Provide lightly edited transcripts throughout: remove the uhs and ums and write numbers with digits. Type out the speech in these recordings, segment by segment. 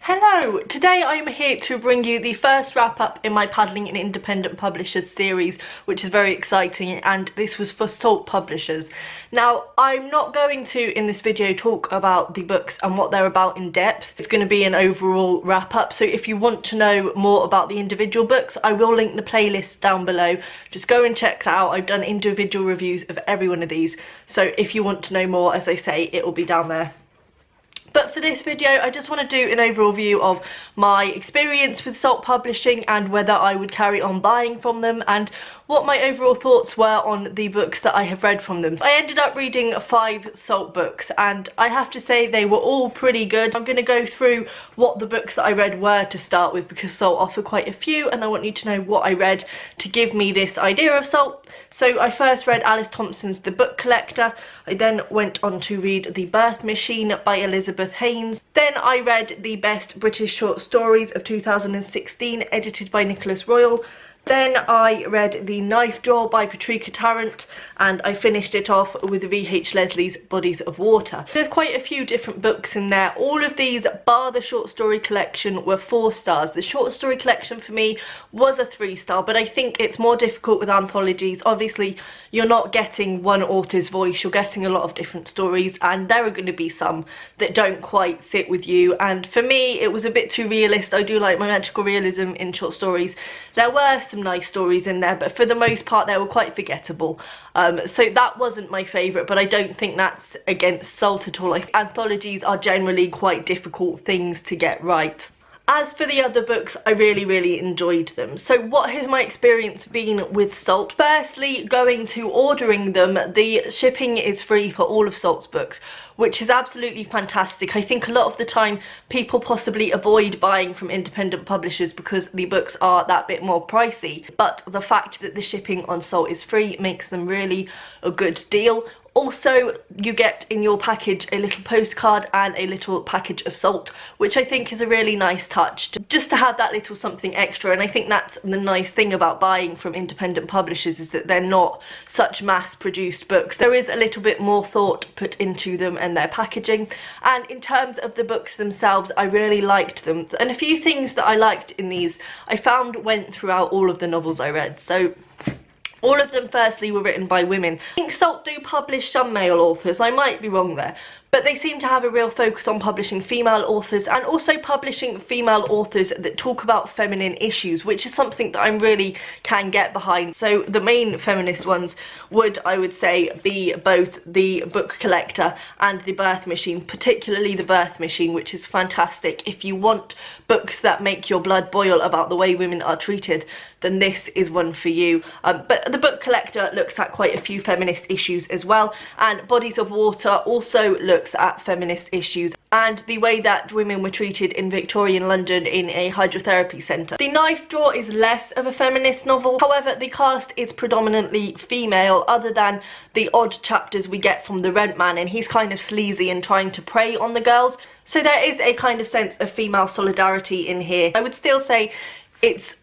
Hello! Today I am here to bring you the first wrap up in my Paddling in Independent Publishers series, which is very exciting, and this was for Salt Publishers. Now, I'm not going to, in this video, talk about the books and what they're about in depth. It's going to be an overall wrap up, so if you want to know more about the individual books, I will link the playlist down below. Just go and check that out. I've done individual reviews of every one of these, so if you want to know more, as I say, it will be down there. But for this video, I just want to do an overall view of my experience with Salt Publishing and whether I would carry on buying from them and what my overall thoughts were on the books that I have read from them. I ended up reading 5 Salt books and I have to say they were all pretty good. I'm going to go through what the books that I read were to start with because Salt offer quite a few and I want you to know what I read to give me this idea of Salt. So I first read Alice Thompson's The Book Collector. I then went on to read The Birth Machine by Elizabeth Haynes. Then I read the Best British Short Stories of 2016, edited by Nicholas Royal. Then I read The Knife Drawer by Patricia Tarrant, and I finished it off with V.H. Leslie's Bodies of Water. There's quite a few different books in there. All of these, bar the short story collection, were 4 stars. The short story collection for me was a 3-star, but I think it's more difficult with anthologies. Obviously, you're not getting one author's voice, you're getting a lot of different stories, and there are going to be some that don't quite sit with you. And for me, it was a bit too realist. I do like my magical realism in short stories. There were some nice stories in there, but for the most part they were quite forgettable, so that wasn't my favourite, but I don't think that's against Salt at all. Like, anthologies are generally quite difficult things to get right. As for the other books, I really enjoyed them. So what has my experience been with Salt? Firstly, going to ordering them, the shipping is free for all of Salt's books, which is absolutely fantastic. I think a lot of the time people possibly avoid buying from independent publishers because the books are that bit more pricey, but the fact that the shipping on Salt is free makes them really a good deal. Also, you get in your package a little postcard and a little package of Salt, which I think is a really nice touch, just to have that little something extra. And I think that's the nice thing about buying from independent publishers, is that they're not such mass-produced books. There is a little bit more thought put into them and their packaging. And in terms of the books themselves, I really liked them. And a few things that I liked in these, I found went throughout all of the novels I read. So all of them, firstly, were written by women. I think Salt do publish some male authors, I might be wrong there, but they seem to have a real focus on publishing female authors and also publishing female authors that talk about feminine issues, which is something that I really can get behind. So the main feminist ones would, I would say, be both The Book Collector and The Birth Machine, particularly The Birth Machine, which is fantastic. If you want books that make your blood boil about the way women are treated, then this is one for you. But The Book Collector looks at quite a few feminist issues as well, and Bodies of Water also looks at feminist issues and the way that women were treated in Victorian London in a hydrotherapy centre. The Knife Drawer is less of a feminist novel, however the cast is predominantly female, other than the odd chapters we get from the Rent Man, and he's kind of sleazy and trying to prey on the girls. So there is a kind of sense of female solidarity in here. I would still say it's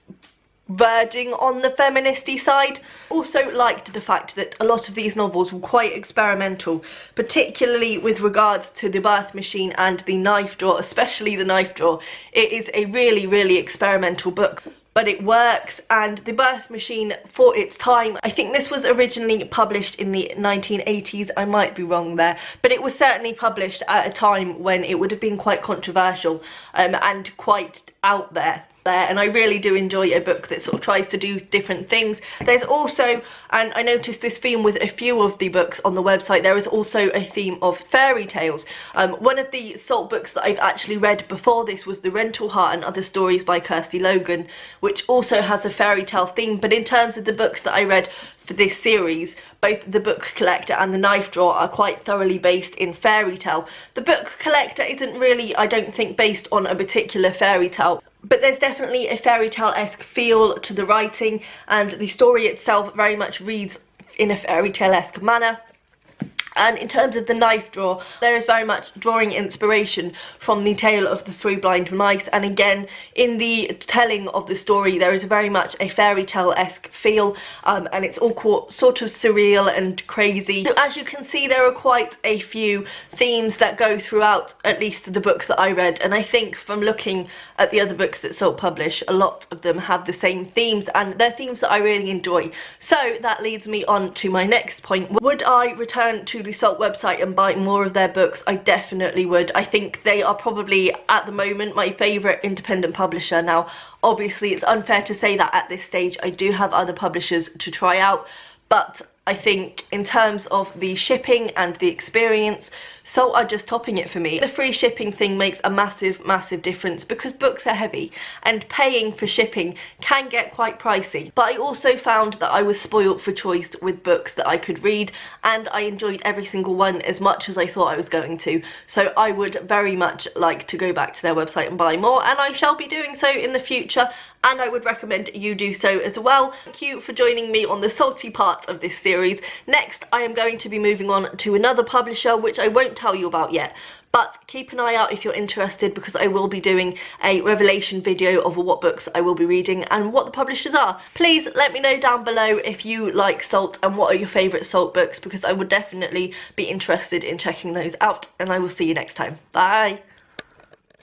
verging on the feministy side. Also liked the fact that a lot of these novels were quite experimental, particularly with regards to The Birth Machine and The Knife Drawer, especially The Knife Drawer. It is a really experimental book, but it works. And The Birth Machine, for its time, I think this was originally published in the 1980s, I might be wrong there, but it was certainly published at a time when it would have been quite controversial and quite out there. And I really do enjoy a book that sort of tries to do different things. There's also, and I noticed this theme with a few of the books on the website, there is also a theme of fairy tales. One of the Salt books that I've actually read before this was The Rental Heart and Other Stories by Kirsty Logan, which also has a fairy tale theme. But in terms of the books that I read for this series, both The Book Collector and The Knife Drawer are quite thoroughly based in fairy tale. The Book Collector isn't really, I don't think, based on a particular fairy tale, but there's definitely a fairy tale-esque feel to the writing, and the story itself very much reads in a fairy tale-esque manner. And in terms of the knife drawer, there is very much drawing inspiration from the tale of the three blind mice, and again in the telling of the story there is very much a fairy tale-esque feel, and it's all sort of surreal and crazy. So as you can see, there are quite a few themes that go throughout at least the books that I read, and I think from looking at the other books that Salt publish, a lot of them have the same themes, and they're themes that I really enjoy. So that leads me on to my next point. Would I return to the Salt website and buy more of their books? I definitely would. I think they are probably at the moment my favourite independent publisher. Now obviously it's unfair to say that at this stage. I do have other publishers to try out, but I think in terms of the shipping and the experience, Salt are just topping it for me. The free shipping thing makes a massive difference because books are heavy and paying for shipping can get quite pricey. But I also found that I was spoilt for choice with books that I could read, and I enjoyed every single one as much as I thought I was going to. So I would very much like to go back to their website and buy more, and I shall be doing so in the future, and I would recommend you do so as well. Thank you for joining me on the salty part of this series. Next I am going to be moving on to another publisher which I won't tell you about yet, but keep an eye out if you're interested, because I will be doing a revelation video of what books I will be reading and what the publishers are. Please let me know down below if you like Salt and what are your favourite Salt books, because I would definitely be interested in checking those out, and I will see you next time. Bye!